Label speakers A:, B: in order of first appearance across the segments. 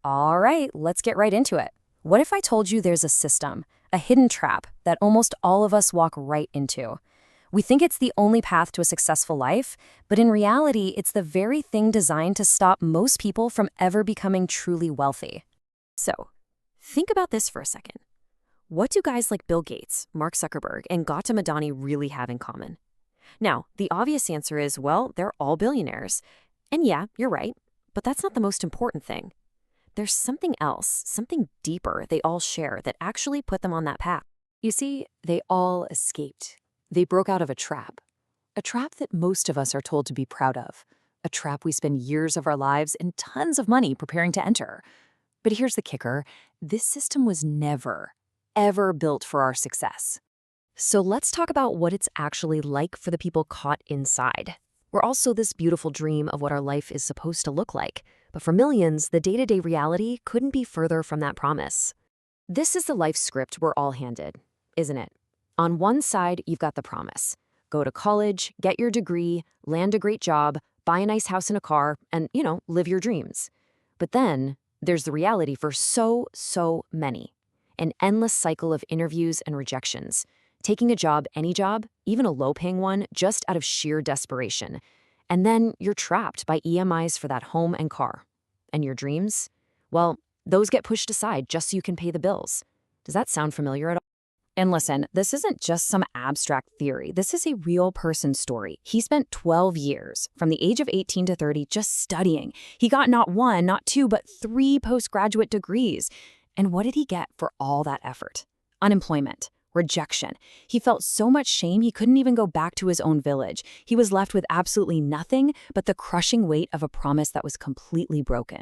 A: All right, let's get right into it. What if I told you there's a system, a hidden trap that almost all of us walk right into? We think it's the only path to a successful life, but in reality, it's the very thing designed to stop most people from ever becoming truly wealthy. So, think about this for a second. What do guys like Bill Gates, Mark Zuckerberg, and Gautam Adani really have in common? Now, the obvious answer is, well, they're all billionaires. And yeah, you're right, but that's not the most important thing. There's something else, something deeper they all share that actually put them on that path. You see, they all escaped. They broke out of a trap. A trap that most of us are told to be proud of. A trap we spend years of our lives and tons of money preparing to enter. But here's the kicker. This system was never, ever built for our success. So let's talk about what it's actually like for the people caught inside. We're also this beautiful dream of what our life is supposed to look like. But for millions, the day-to-day reality couldn't be further from that promise. This is the life script we're all handed, isn't it? On one side, you've got the promise. Go to college, get your degree, land a great job, buy a nice house and a car, and, live your dreams. But then there's the reality for so many. An endless cycle of interviews and rejections. Taking a job, any job, even a low-paying one, just out of sheer desperation. And then you're trapped by EMIs for that home and car. And your dreams? Well, those get pushed aside just so you can pay the bills. Does that sound familiar at all? And listen, this isn't just some abstract theory. This is a real person story. He spent 12 years, from the age of 18 to 30, just studying. He got not one, not two, but 3 postgraduate degrees. And what did he get for all that effort? Unemployment. Rejection. He felt so much shame he couldn't even go back to his own village. He was left with absolutely nothing but the crushing weight of a promise that was completely broken.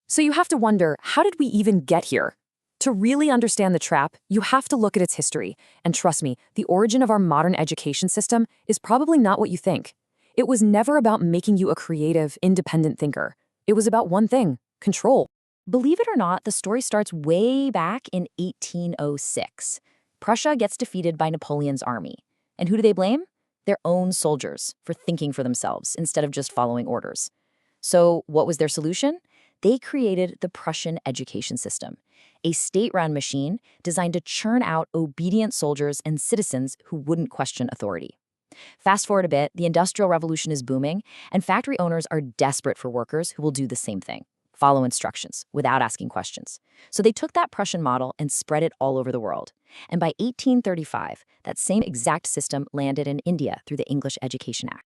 A: So you have to wonder, how did we even get here? To really understand the trap, you have to look at its history. And trust me, the origin of our modern education system is probably not what you think. It was never about making you a creative, independent thinker. It was about one thing: control. Believe it or not, the story starts way back in 1806. Prussia gets defeated by Napoleon's army. And who do they blame? Their own soldiers, for thinking for themselves instead of just following orders. So what was their solution? They created the Prussian education system, a state-run machine designed to churn out obedient soldiers and citizens who wouldn't question authority. Fast forward a bit, the Industrial Revolution is booming, and factory owners are desperate for workers who will do the same thing: follow instructions without asking questions. So they took that Prussian model and spread it all over the world. And by 1835, that same exact system landed in India through the English Education Act.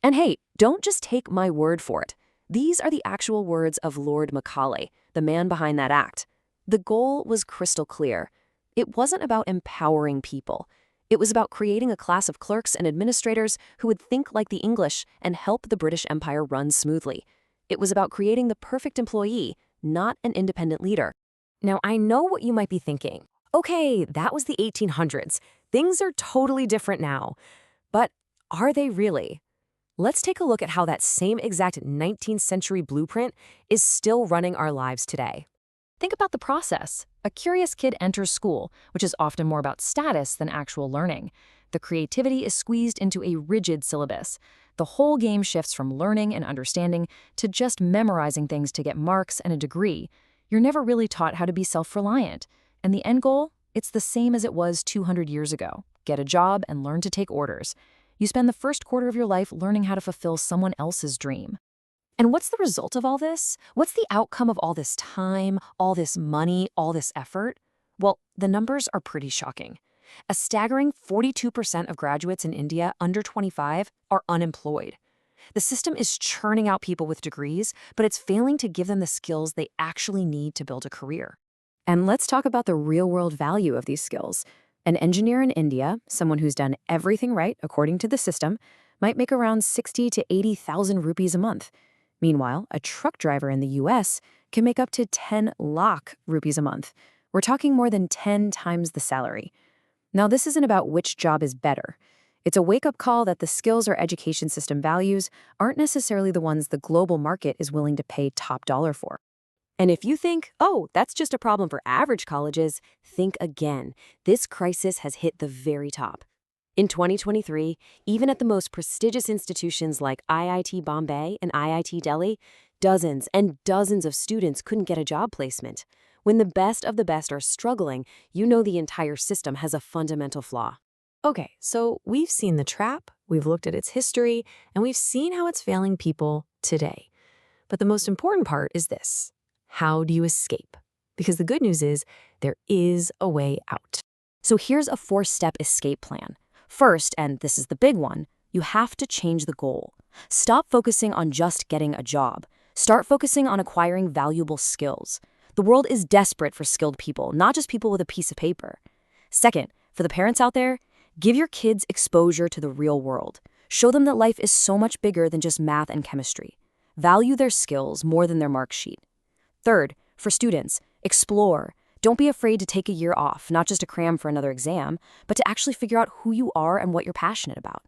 A: And hey, don't just take my word for it. These are the actual words of Lord Macaulay, the man behind that act. The goal was crystal clear. It wasn't about empowering people. It was about creating a class of clerks and administrators who would think like the English and help the British Empire run smoothly. It was about creating the perfect employee, not an independent leader. Now, I know what you might be thinking. Okay, that was the 1800s. Things are totally different now. But are they really? Let's take a look at how that same exact 19th century blueprint is still running our lives today. Think about the process. A curious kid enters school, which is often more about status than actual learning. The creativity is squeezed into a rigid syllabus. The whole game shifts from learning and understanding to just memorizing things to get marks and a degree. You're never really taught how to be self-reliant. And the end goal? It's the same as it was 200 years ago. Get a job and learn to take orders. You spend the first quarter of your life learning how to fulfill someone else's dream. And what's the result of all this? What's the outcome of all this time, all this money, all this effort? Well, the numbers are pretty shocking. A staggering 42% of graduates in India under 25 are unemployed. The system is churning out people with degrees, but it's failing to give them the skills they actually need to build a career. And let's talk about the real-world value of these skills. An engineer in India, someone who's done everything right according to the system, might make around 60 to 80,000 rupees a month. Meanwhile, a truck driver in the US can make up to 10 lakh rupees a month. We're talking more than 10 times the salary. Now, this isn't about which job is better. It's a wake-up call that the skills our education system values aren't necessarily the ones the global market is willing to pay top dollar for. And if you think, oh, that's just a problem for average colleges, think again. This crisis has hit the very top. In 2023, even at the most prestigious institutions like IIT Bombay and IIT Delhi,
B: dozens and dozens of students couldn't get a job placement. When the best of the best are struggling, you know the entire system has a fundamental flaw.
C: Okay, so we've seen the trap, we've looked at its history, and we've seen how it's failing people today. But the most important part is this: how do you escape? Because the good news is there is a way out.
A: So here's a 4-step escape plan. First, and this is the big one, you have to change the goal. Stop focusing on just getting a job. Start focusing on acquiring valuable skills. The world is desperate for skilled people, not just people with a piece of paper. Second, for the parents out there, give your kids exposure to the real world. Show them that life is so much bigger than just math and chemistry. Value their skills more than their mark sheet. Third, for students, explore. Don't be afraid to take a year off, not just to cram for another exam, but to actually figure out who you are and what you're passionate about.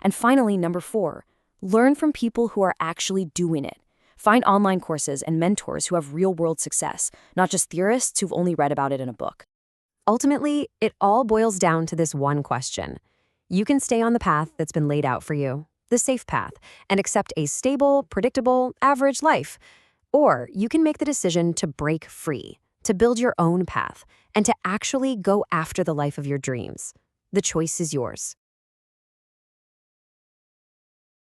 A: And finally, number 4, learn from people who are actually doing it. Find online courses and mentors who have real-world success, not just theorists who've only read about it in a book.
B: Ultimately, it all boils down to this one question. You can stay on the path that's been laid out for you, the safe path, and accept a stable, predictable, average life. Or you can make the decision to break free, to build your own path, and to actually go after the life of your dreams. The choice is yours.